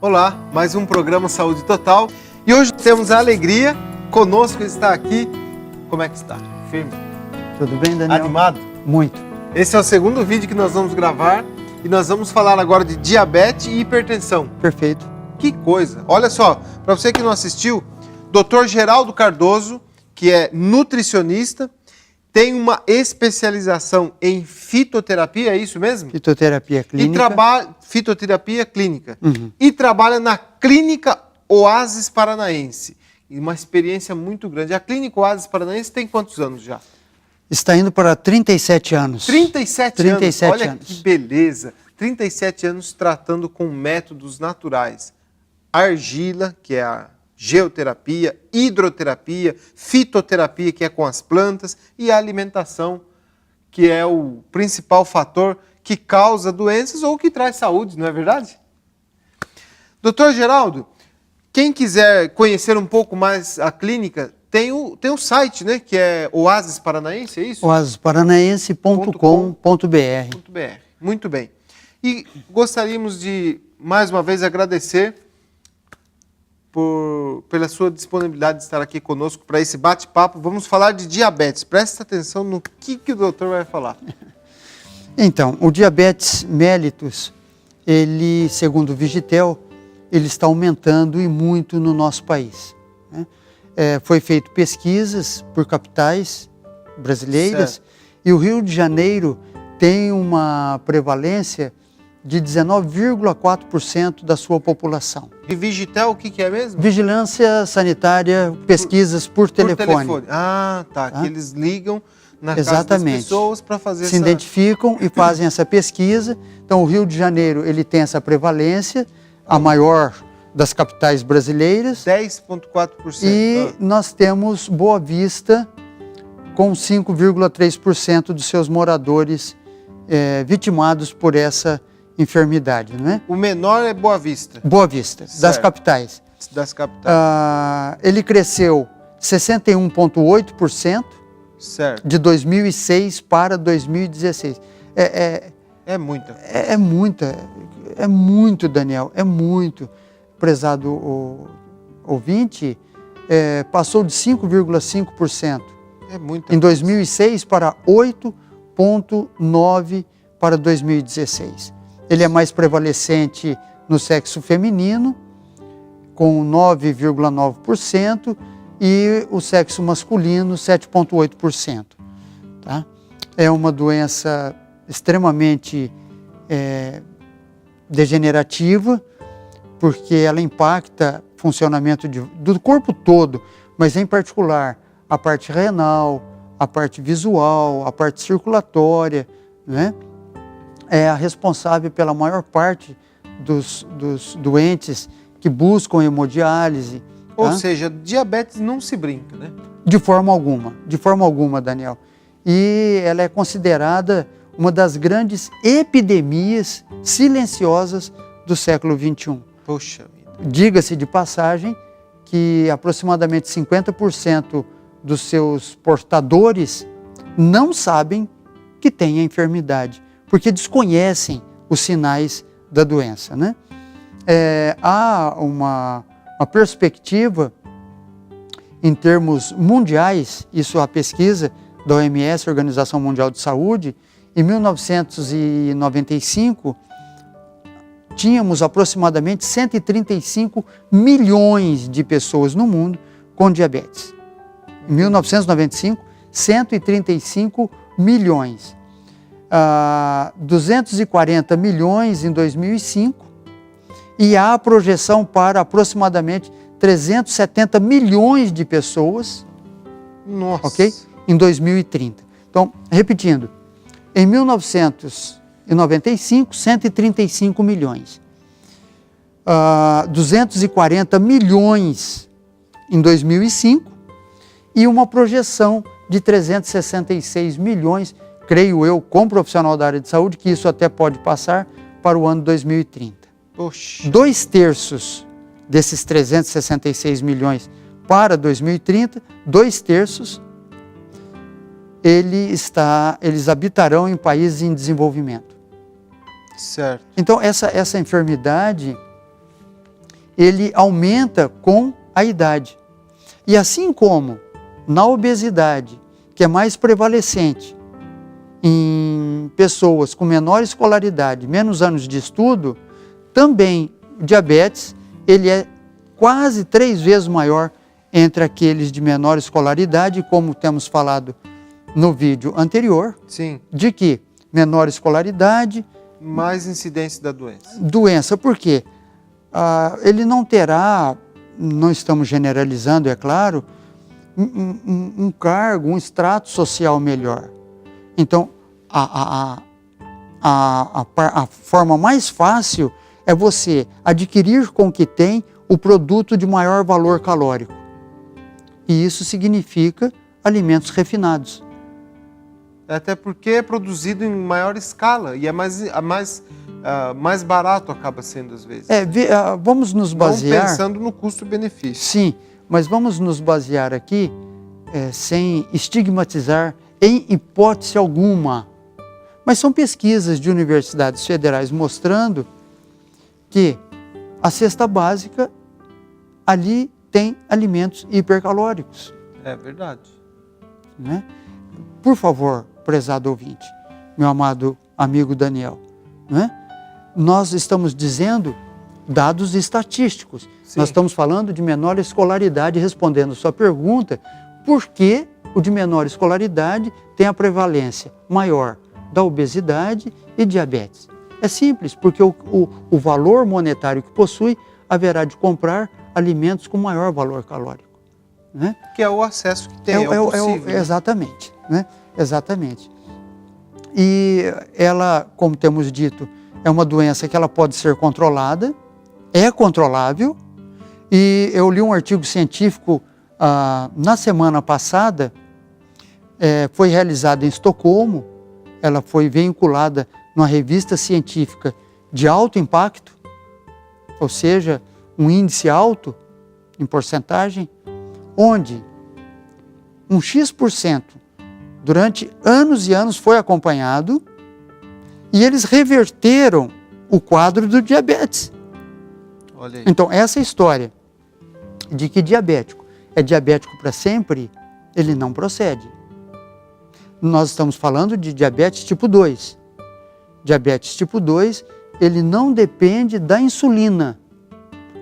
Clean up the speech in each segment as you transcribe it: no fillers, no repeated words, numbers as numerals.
Olá, mais um programa Saúde Total. E hoje temos a alegria, conosco está aqui, como é que está? Firme? Tudo bem, Daniel? Animado? Muito. Esse é o segundo vídeo que nós vamos gravar e nós vamos falar agora de diabetes e hipertensão. Perfeito. Que coisa! Olha só, para você que não assistiu, Dr. Geraldo Cardoso, que é nutricionista, tem uma especialização em fitoterapia, é isso mesmo? Fitoterapia clínica. Fitoterapia clínica. E trabalha na Clínica Oásis Paranaense. E uma experiência muito grande. A Clínica Oásis Paranaense tem quantos anos já? Está indo para 37 anos. 37 anos. 37 Olha anos. Que beleza. 37 anos tratando com métodos naturais. Argila, que é a geoterapia, hidroterapia, fitoterapia, que é com as plantas, e a alimentação, que é o principal fator que causa doenças ou que traz saúde, não é verdade? Doutor Geraldo, quem quiser conhecer um pouco mais a clínica, tem o site, né, que é Oásis Paranaense, é isso? oasisparanaense.com.br. Muito bem. E gostaríamos de, mais uma vez, agradecer pela sua disponibilidade de estar aqui conosco para esse bate-papo. Vamos falar de diabetes. Presta atenção no que o doutor vai falar. Então, o diabetes mellitus, ele, segundo o Vigitel, ele está aumentando e muito no nosso país, né? Foi feito pesquisas por capitais brasileiras, certo. E o Rio de Janeiro tem uma prevalência de 19,4% da sua população. E Vigitel, o que é mesmo? Vigilância Sanitária, pesquisas por telefone. Ah, tá. Que eles ligam na Exatamente. Casa das pessoas para fazer Se identificam e fazem essa pesquisa. Então, o Rio de Janeiro, ele tem essa prevalência, a maior das capitais brasileiras. 10,4%. E nós temos Boa Vista, com 5,3% dos seus moradores vitimados por essa enfermidade, não é? O menor é Boa Vista. Boa Vista, certo. Das capitais. Das capitais. Ele cresceu 61,8% de 2006 para 2016. É muita. É muito, Daniel, é muito. Prezado ouvinte, passou de 5,5%. É muito. Em 2006 para 8,9% para 2016. Ele é mais prevalecente no sexo feminino, com 9,9%, e o sexo masculino, 7,8%. Tá? É uma doença extremamente degenerativa, porque ela impacta o funcionamento do corpo todo, mas em particular a parte renal, a parte visual, a parte circulatória, né? É a responsável pela maior parte dos doentes que buscam hemodiálise. Ou seja, diabetes não se brinca, né? De forma alguma, Daniel. E ela é considerada uma das grandes epidemias silenciosas do século XXI. Poxa vida. Diga-se de passagem que aproximadamente 50% dos seus portadores não sabem que têm a enfermidade, porque desconhecem os sinais da doença, né? Há uma perspectiva em termos mundiais, isso a pesquisa da OMS, Organização Mundial de Saúde, em 1995, tínhamos aproximadamente 135 milhões de pessoas no mundo com diabetes. Em 1995, 135 milhões. 240 milhões em 2005 e há a projeção para aproximadamente 370 milhões de pessoas, ok? Em 2030. Então, repetindo, em 1995, 135 milhões. 240 milhões em 2005 e uma projeção de 366 milhões, creio eu, como profissional da área de saúde, que isso até pode passar para o ano 2030. Poxa. 2/3 desses 366 milhões para 2030, 2/3 eles habitarão em países em desenvolvimento. Certo. Então, essa enfermidade, ele aumenta com a idade. E assim como na obesidade, que é mais prevalecente em pessoas com menor escolaridade, menos anos de estudo, também o diabetes, ele é quase 3 vezes maior entre aqueles de menor escolaridade, como temos falado no vídeo anterior, Sim. de que menor escolaridade, Mais incidência da doença. doença, por quê? Ele não terá, não estamos generalizando, é claro, um cargo, um extrato social melhor. Então, a forma mais fácil é você adquirir com o que tem o produto de maior valor calórico. E isso significa alimentos refinados. Até porque é produzido em maior escala e é mais barato acaba sendo às vezes. Vamos nos basear... Não pensando no custo-benefício. Sim, mas vamos nos basear aqui, sem estigmatizar em hipótese alguma. Mas são pesquisas de universidades federais mostrando que a cesta básica ali tem alimentos hipercalóricos. É verdade. Né? Por favor, prezado ouvinte, meu amado amigo Daniel, né? Nós estamos dizendo dados estatísticos. Sim. Nós estamos falando de menor escolaridade, respondendo sua pergunta, por que o de menor escolaridade tem a prevalência maior da obesidade e diabetes? É simples, porque o valor monetário que possui haverá de comprar alimentos com maior valor calórico. Né? Que é o acesso que tem, é o possível. Exatamente, né? Exatamente. E ela, como temos dito, é uma doença que ela pode ser controlada, é controlável, e eu li um artigo científico na semana passada, foi realizado em Estocolmo, ela foi vinculada numa revista científica de alto impacto, ou seja, um índice alto em porcentagem, onde um X% durante anos e anos foi acompanhado e eles reverteram o quadro do diabetes. Olha aí. Então, essa história de que diabético é diabético para sempre, ele não procede. Nós estamos falando de diabetes tipo 2. Diabetes tipo 2, ele não depende da insulina.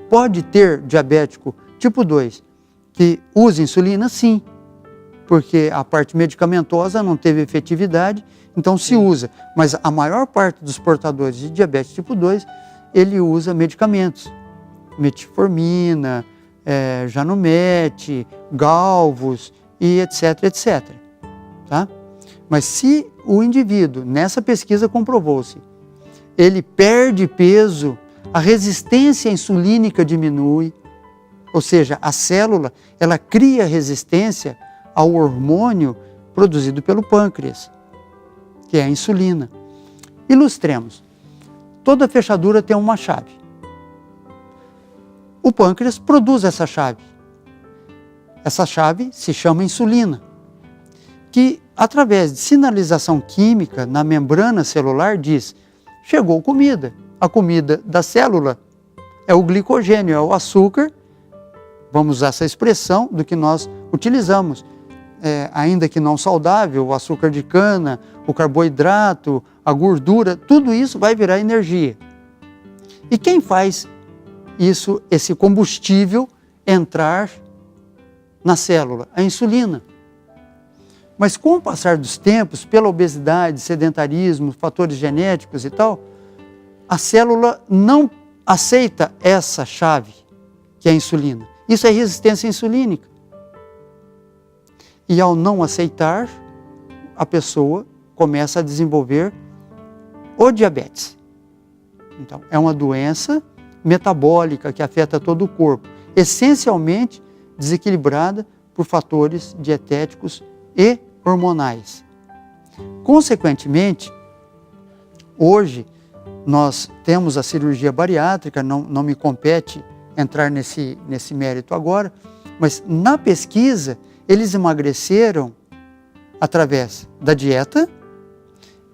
Pode ter diabético tipo 2 que usa insulina? Sim, porque a parte medicamentosa não teve efetividade, então se usa. Mas a maior parte dos portadores de diabetes tipo 2, ele usa medicamentos. Metformina, Janomete, Galvus e etc, etc. Tá? Mas se o indivíduo, nessa pesquisa comprovou-se, ele perde peso, a resistência insulínica diminui, ou seja, a célula, ela cria resistência ao hormônio produzido pelo pâncreas, que é a insulina. Ilustremos. Toda fechadura tem uma chave. O pâncreas produz essa chave. Essa chave se chama insulina, que através de sinalização química na membrana celular diz: chegou comida. A comida da célula é o glicogênio, é o açúcar, vamos usar essa expressão do que nós utilizamos, ainda que não saudável, o açúcar de cana, o carboidrato, a gordura, tudo isso vai virar energia. E quem faz isso, esse combustível, entrar na célula? A insulina. Mas com o passar dos tempos, pela obesidade, sedentarismo, fatores genéticos e tal, a célula não aceita essa chave, que é a insulina. Isso é resistência insulínica. E ao não aceitar, a pessoa começa a desenvolver o diabetes. Então, é uma doença metabólica que afeta todo o corpo, essencialmente desequilibrada por fatores dietéticos e hormonais. Consequentemente, hoje nós temos a cirurgia bariátrica, não me compete entrar nesse mérito agora, mas na pesquisa eles emagreceram através da dieta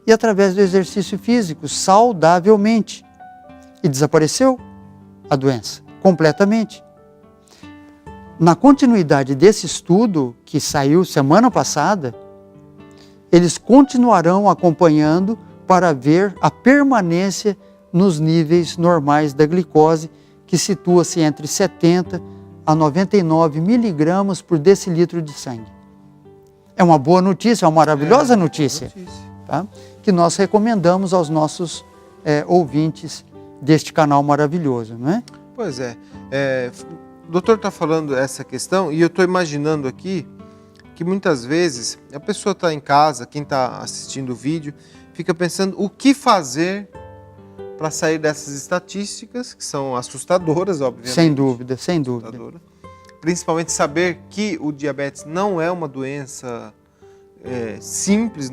e através do exercício físico, saudavelmente. E desapareceu a doença. completamente. Na continuidade desse estudo, que saiu semana passada, eles continuarão acompanhando para ver a permanência nos níveis normais da glicose, que situa-se entre 70 a 99 miligramas por decilitro de sangue. É uma boa notícia, é uma maravilhosa notícia, tá? Que nós recomendamos aos nossos ouvintes deste canal maravilhoso, não é? Pois é. O doutor está falando essa questão e eu estou imaginando aqui que muitas vezes a pessoa está em casa, quem está assistindo o vídeo, fica pensando o que fazer para sair dessas estatísticas, que são assustadoras, obviamente. Sem dúvida, sem dúvida. Principalmente saber que o diabetes não é uma doença simples,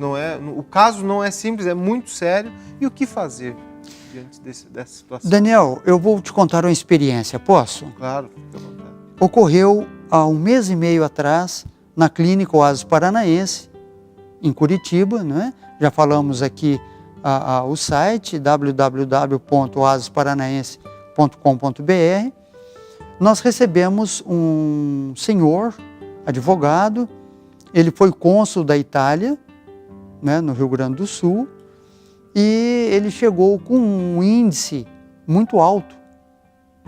o caso não é simples, é muito sério. E o que fazer diante dessa situação? Daniel, eu vou te contar uma experiência, posso? Claro, fica à vontade. Ocorreu há 1 mês e meio atrás, na Clínica Oasis Paranaense, em Curitiba, né? Já falamos aqui o site www.oasisparanaense.com.br. Nós recebemos um senhor, advogado, ele foi cônsul da Itália, né, no Rio Grande do Sul, e ele chegou com um índice muito alto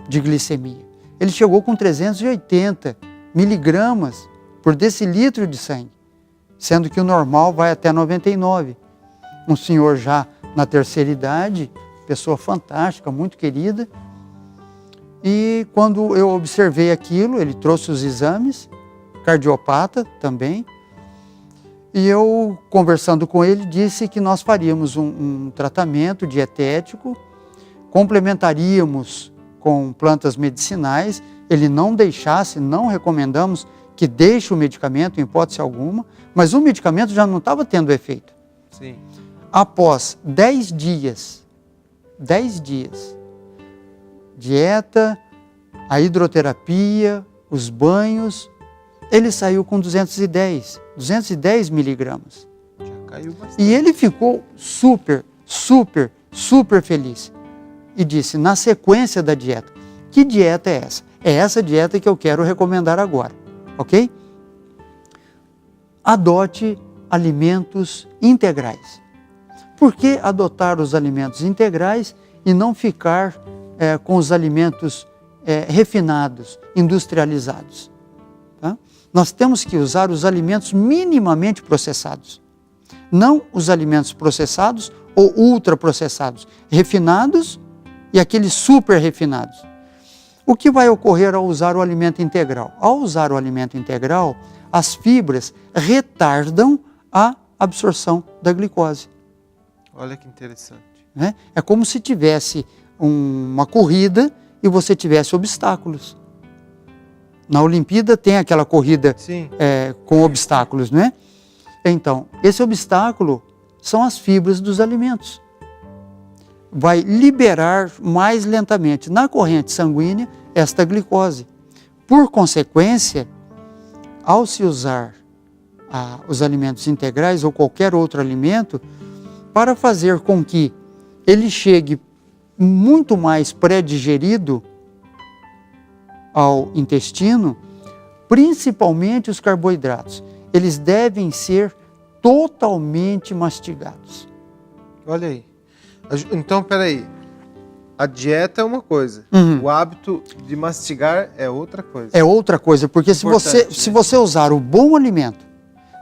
de glicemia. Ele chegou com 380 miligramas por decilitro de sangue, sendo que o normal vai até 99. Um senhor já na terceira idade, pessoa fantástica, muito querida. E quando eu observei aquilo, ele trouxe os exames, cardiopata também, e eu, conversando com ele, disse que nós faríamos um tratamento dietético, complementaríamos com plantas medicinais, ele não deixasse, não recomendamos que deixe o medicamento em hipótese alguma, mas o medicamento já não estava tendo efeito. Sim. Após 10 dias, dieta, a hidroterapia, os banhos, ele saiu com 210 miligramas. Já caiu bastante. E ele ficou super feliz. E disse, na sequência da dieta, que dieta é essa? É essa dieta que eu quero recomendar agora, ok? Adote alimentos integrais. Por que adotar os alimentos integrais e não ficar com os alimentos refinados, industrializados? Tá? Nós temos que usar os alimentos minimamente processados, não os alimentos processados ou ultraprocessados, refinados e aqueles super refinados. O que vai ocorrer ao usar o alimento integral? Ao usar o alimento integral, as fibras retardam a absorção da glicose. Olha que interessante. Né? É como se tivesse uma corrida e você tivesse obstáculos. Na Olimpíada tem aquela corrida com obstáculos, não é? Então, esse obstáculo são as fibras dos alimentos. Vai liberar mais lentamente na corrente sanguínea esta glicose. Por consequência, ao se usar os alimentos integrais ou qualquer outro alimento, para fazer com que ele chegue muito mais pré-digerido ao intestino, principalmente os carboidratos, eles devem ser totalmente mastigados. Olha aí. Então, peraí. A dieta é uma coisa, o hábito de mastigar é outra coisa. É outra coisa, porque se você usar o bom alimento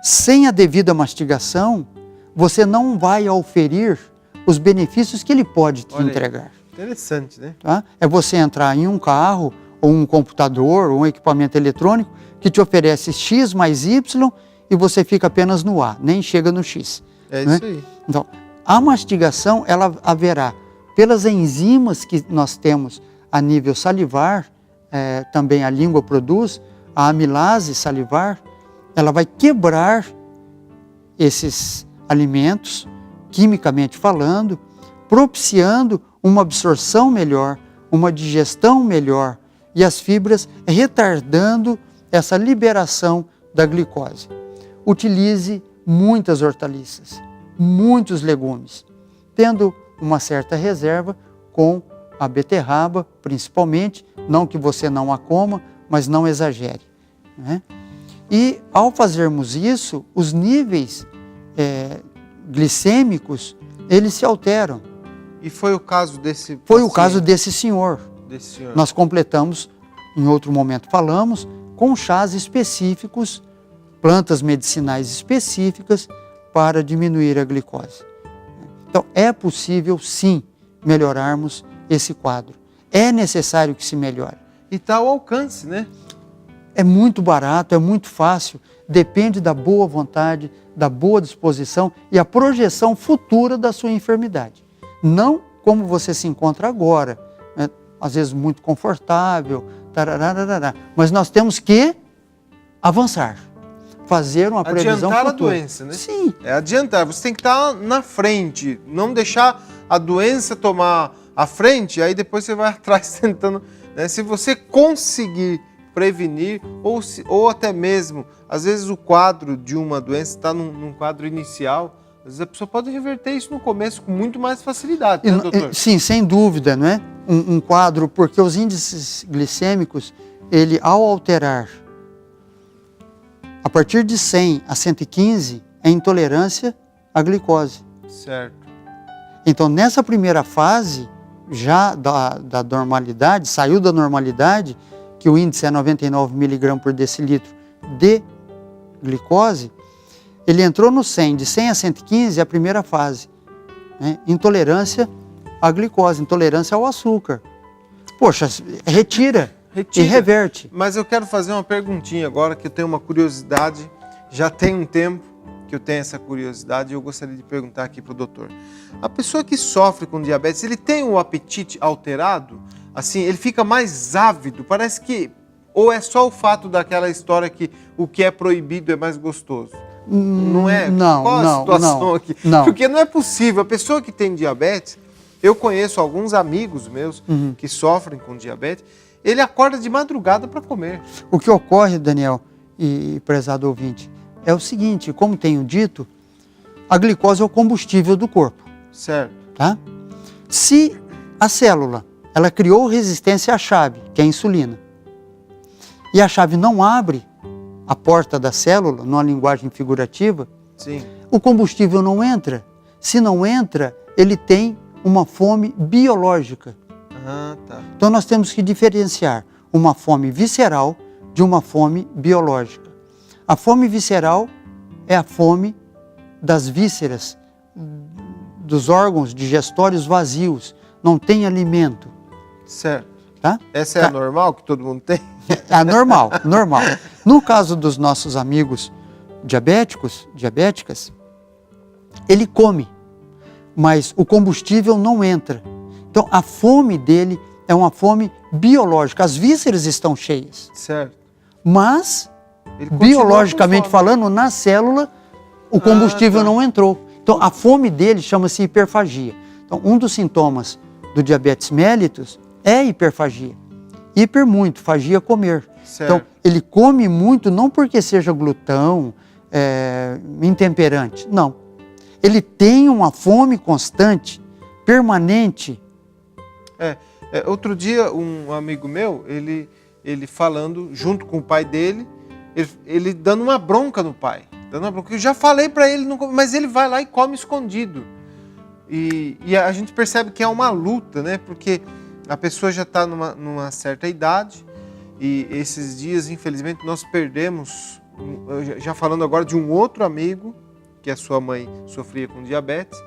sem a devida mastigação, você não vai auferir os benefícios que ele pode te entregar. Interessante, né? Tá? É você entrar em um carro, ou um computador, ou um equipamento eletrônico que te oferece X mais Y e você fica apenas no A, nem chega no X. É né? isso aí. Então, a mastigação, ela haverá pelas enzimas que nós temos a nível salivar, também a língua produz, a amilase salivar, ela vai quebrar esses alimentos, quimicamente falando, propiciando uma absorção melhor, uma digestão melhor e as fibras retardando essa liberação da glicose. Utilize muitas hortaliças, muitos legumes, tendo uma certa reserva com a beterraba, principalmente, não que você não a coma, mas não exagere, né? E ao fazermos isso, os níveis glicêmicos, eles se alteram. E foi o caso desse Foi o caso desse senhor. Desse senhor. Nós completamos, em outro momento falamos, com chás específicos, plantas medicinais específicas para diminuir a glicose. Então, é possível sim melhorarmos esse quadro. É necessário que se melhore. E está ao alcance, né? É muito barato, é muito fácil, depende da boa vontade, da boa disposição e a projeção futura da sua enfermidade. Não como você se encontra agora, né? Às vezes muito confortável, tarararará. Mas nós temos que avançar, fazer uma previsão Adiantar futura. a doença, né? Sim. É adiantar, você tem que estar na frente, não deixar a doença tomar a frente, aí depois você vai atrás tentando, né? Se você conseguir prevenir, ou até mesmo, às vezes o quadro de uma doença está num quadro inicial, às vezes a pessoa pode reverter isso no começo com muito mais facilidade, né, doutor? Sim, sem dúvida, não é? Um quadro, porque os índices glicêmicos, ele ao alterar a partir de 100 a 115, é intolerância à glicose. Certo. Então, nessa primeira fase, já da normalidade, saiu da normalidade, que o índice é 99 mg por decilitro de glicose, ele entrou no 100, de 100 a 115 é a primeira fase, né? Intolerância à glicose, intolerância ao açúcar. Poxa, retira. E reverte. Mas eu quero fazer uma perguntinha agora, que eu tenho uma curiosidade, já tem um tempo que eu tenho essa curiosidade e eu gostaria de perguntar aqui para o doutor. A pessoa que sofre com diabetes, ele tem o apetite alterado? Assim, ele fica mais ávido? Parece que... Ou é só o fato daquela história que o que é proibido é mais gostoso? Não é? Não, Qual a situação aqui? Não. Porque não é possível. A pessoa que tem diabetes, eu conheço alguns amigos meus que sofrem com diabetes, ele acorda de madrugada para comer. O que ocorre, Daniel e prezado ouvinte, é o seguinte, como tenho dito, a glicose é o combustível do corpo. Certo. Tá? Se a célula, ela criou resistência à chave, que é a insulina, e a chave não abre a porta da célula, numa linguagem figurativa, Sim. o combustível não entra. Se não entra, ele tem uma fome biológica. Ah, tá. Então nós temos que diferenciar uma fome visceral de uma fome biológica. A fome visceral é a fome das vísceras, dos órgãos digestórios vazios, não tem alimento. Certo. Tá? Essa é a normal que todo mundo tem? É normal, normal. No caso dos nossos amigos diabéticas, ele come, mas o combustível não entra. Então, a fome dele é uma fome biológica. As vísceras estão cheias. Certo. Mas, Ele continua biologicamente com fome. falando, na célula, o combustível tá. não entrou. Então, a fome dele chama-se hiperfagia. Então, um dos sintomas do diabetes mellitus é hiperfagia. Hiper muito, fagia comer. Certo. Então, ele come muito não porque seja glutão, intemperante. Não. Ele tem uma fome constante, permanente. Outro dia, um amigo meu, ele falando junto com o pai dele, ele dando uma bronca no pai. Dando uma bronca. Eu já falei para ele, mas ele vai lá e come escondido. E a gente percebe que é uma luta, né? Porque a pessoa já está numa certa idade e esses dias, infelizmente, nós perdemos, já falando agora de um outro amigo, que a sua mãe sofria com diabetes,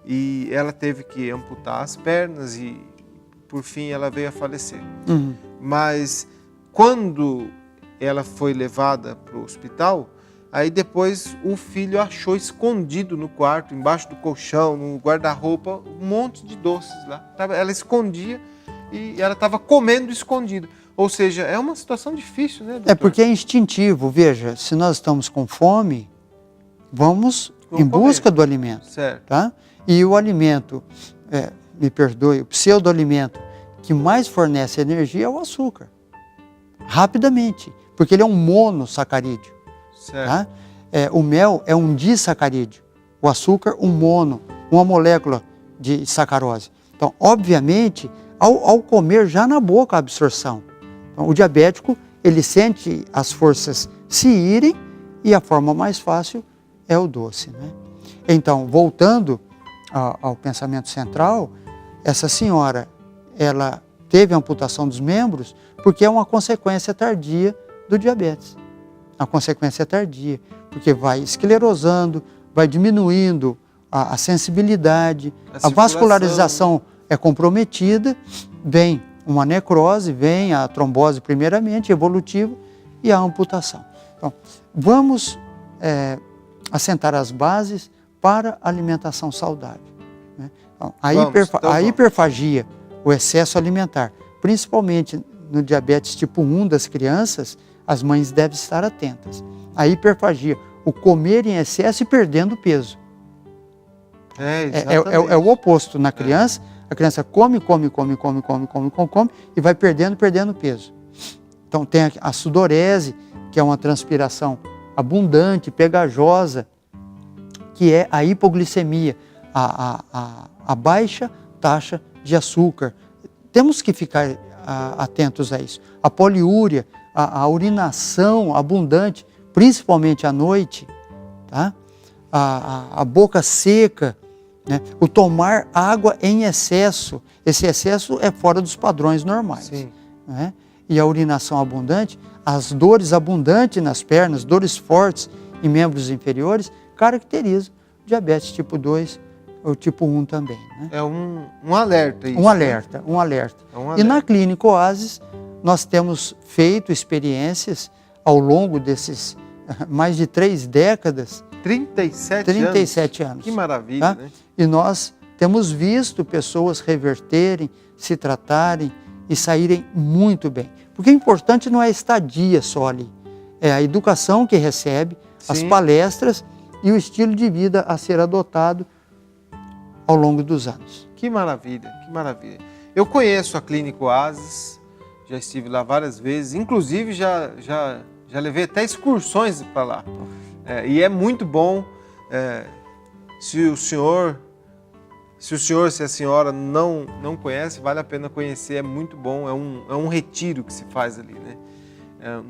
e ela teve que amputar as pernas e, por fim, ela veio a falecer. Mas, quando ela foi levada para o hospital, aí depois o filho achou escondido no quarto, embaixo do colchão, no guarda-roupa, um monte de doces lá. Ela escondia e ela estava comendo escondido. Ou seja, é uma situação difícil, né, doutor? É porque é instintivo. Veja, se nós estamos com fome, vamos em busca do alimento. Certo. Tá? E o alimento, me perdoe, o pseudo-alimento que mais fornece energia é o açúcar. Rapidamente, porque ele é um monossacarídeo. Certo. Tá? O mel é um disacarídeo. O açúcar, um mono, uma molécula de sacarose. Então, obviamente, ao comer já na boca a absorção. Então, o diabético, ele sente as forças se irem e a forma mais fácil é o doce, né? Então, voltando ao pensamento central, essa senhora, ela teve amputação dos membros porque é uma consequência tardia do diabetes. Uma consequência tardia, porque vai esclerosando, vai diminuindo a sensibilidade, a vascularização é comprometida, vem uma necrose, vem a trombose primeiramente, evolutiva, e a amputação. Então, vamos assentar as bases para a alimentação saudável, né? Então, a hiperfagia, o excesso alimentar, principalmente no diabetes tipo 1 das crianças, as mães devem estar atentas. A hiperfagia, o comer em excesso e perdendo peso. É o oposto. Na criança, a criança come e vai perdendo peso. Então tem a sudorese, que é uma transpiração abundante, pegajosa, que é a hipoglicemia, a baixa taxa de açúcar. Temos que ficar atentos a isso. A poliúria, a urinação abundante, principalmente à noite, tá? A boca seca, né? O tomar água em excesso. Esse excesso é fora dos padrões normais. Sim. Né? E a urinação abundante, as dores abundantes nas pernas, dores fortes em membros inferiores, caracterizam diabetes tipo 2 ou tipo 1 também. Né? É um alerta isso. Um alerta. E na Clínica Oasis, nós temos feito experiências ao longo desses mais de 3 décadas. 37 anos. Que maravilha, tá? Né? E nós temos visto pessoas reverterem, se tratarem e saírem muito bem. Porque o importante não é a estadia só ali, é a educação que recebe, sim, as palestras e o estilo de vida a ser adotado ao longo dos anos. Que maravilha, que maravilha. Eu conheço a Clínica Oasis, já estive lá várias vezes, inclusive já levei até excursões para lá. E é muito bom. Se a senhora não conhece, vale a pena conhecer, é muito bom, é um retiro que se faz ali, né?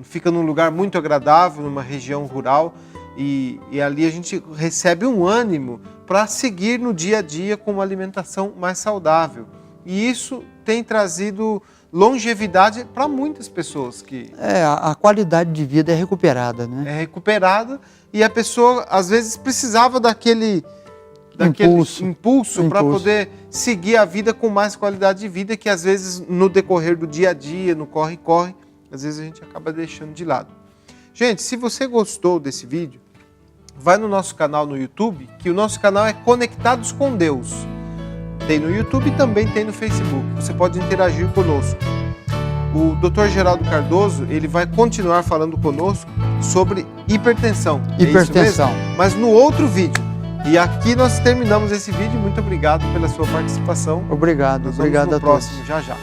Fica num lugar muito agradável, numa região rural, e ali a gente recebe um ânimo para seguir no dia a dia com uma alimentação mais saudável. E isso tem trazido longevidade para muitas pessoas. A qualidade de vida é recuperada, né? É recuperada, e a pessoa às vezes precisava daquele impulso para poder seguir a vida com mais qualidade de vida, que às vezes no decorrer do dia a dia, no corre-corre, às vezes a gente acaba deixando de lado. Gente, se você gostou desse vídeo, vai no nosso canal no YouTube, que o nosso canal é Conectados com Deus. Tem no YouTube e também tem no Facebook. Você pode interagir conosco. O Dr. Geraldo Cardoso, ele vai continuar falando conosco sobre hipertensão. Hipertensão. É isso mesmo? Mas no outro vídeo. E aqui nós terminamos esse vídeo. Muito obrigado pela sua participação. Obrigado a todos. Próximo, já.